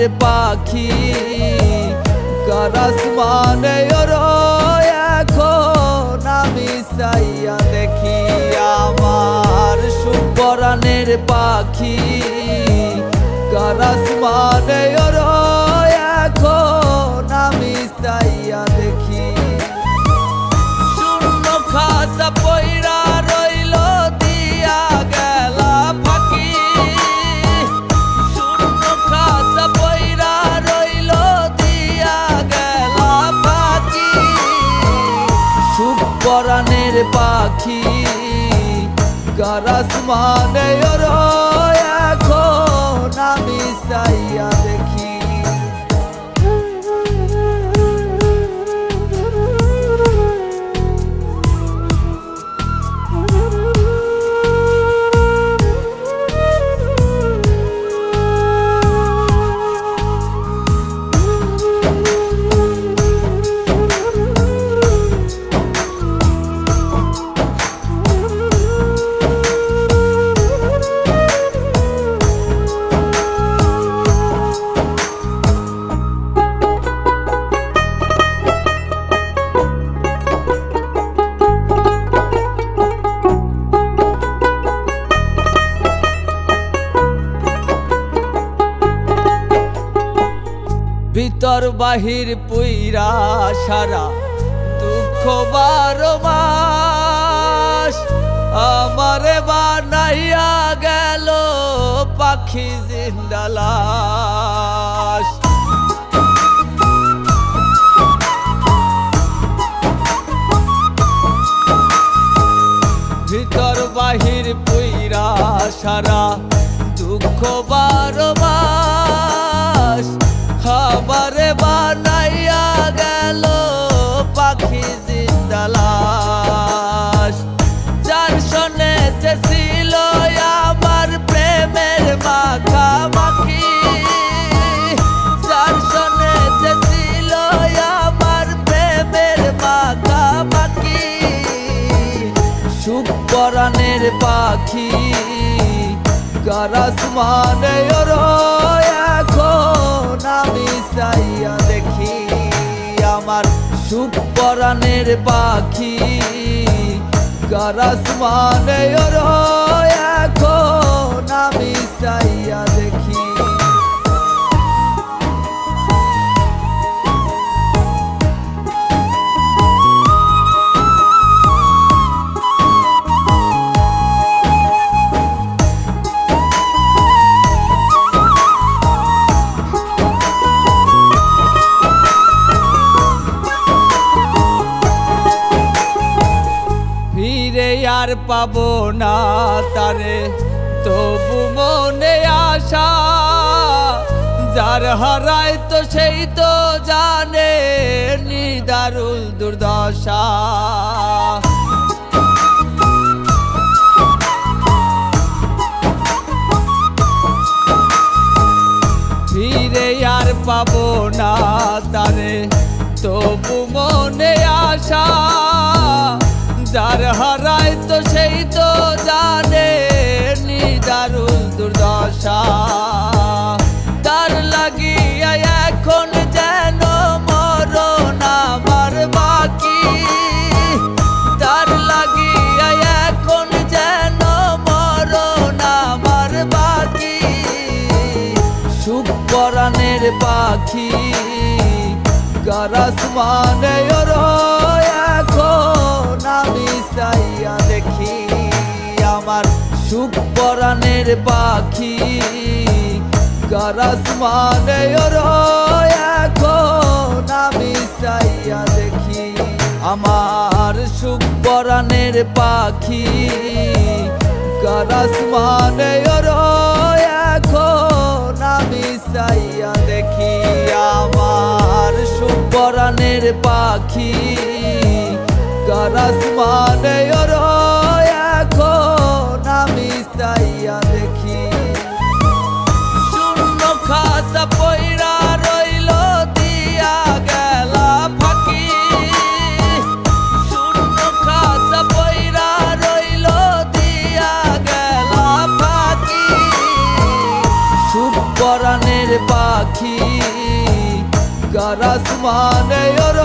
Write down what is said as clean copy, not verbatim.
পরাণের পাখি কার আসমানে ওড়ো এখন আমি চাইয়া দেখি আমার সুখ পরাণের পাখি কার আসমানে ওড়ো এখন আমি চাইয়া দেখি শূন্য খাতা পইরা রইল দিয়া গেলা ফাঁকি শূন্য খাতা পইরা রইল দিয়া গেলা ফাঁকি সুখ পরাণের পাখি কার আসমানে ওড়ো এখন আমি চাইয়া দেখি ভিতর বাহির পুইরা সারা দুঃখ 12 মাস আমারে বানাইয়া গেল পাখি জিন্দা লাশ ভিতর বাহির পুইরা সারা দুঃখ 12 মাস আমারে বানাইয়া গেল পাখি জিন্দা লাশ যার শোনেতে ছিল আমার প্রেমের মাখামাখি যার শোনেতে ছিল আমার প্রেমের মাখামাখি সুখ পরাণের পাখি কার আসমানে ওড়ো এখন আমি চাইয়া দেখি আমার সুখ পরাণের পাখি কার আসমানে ওড়ো এখন আমি চাইয়া দেখি আর পাবো না তারে তবু মনে আশা যার হারায় তো সেই তো জানে নিদারুল দুর্দশা ফিরে আর পাবো না তারে তবু মনে আশা যার হারায় তো সেই তো জানে নিদারুল দুর্দশা তার লাগিয়া এখন যেন মরণ আমার বাকি তার লাগিয়া এখন যেন মরণ আমার বাকি সুখ পরাণের পাখি কার আসমানে ওড়ো এখন আমি চাইয়া দেখি আমার সুখ পরাণের পাখি কার আসমানে ওড়ো এখন আমি চাইয়া দেখি আমার সুখ পরাণের পাখি কার আসমানে ওড়ো এখন আমি চাইয়া দেখি আমার সুখ পরাণের পাখি কার আসমানে ওড়ো এখন আমি চাইয়া দেখি শূন্য খাতা পইরা রইল দিয়া গেলা ফাঁকি শূন্য খাতা পইরা রইল দিয়া গেলা ফাঁকি সুখ পরাণের পাখি আসমানে ওর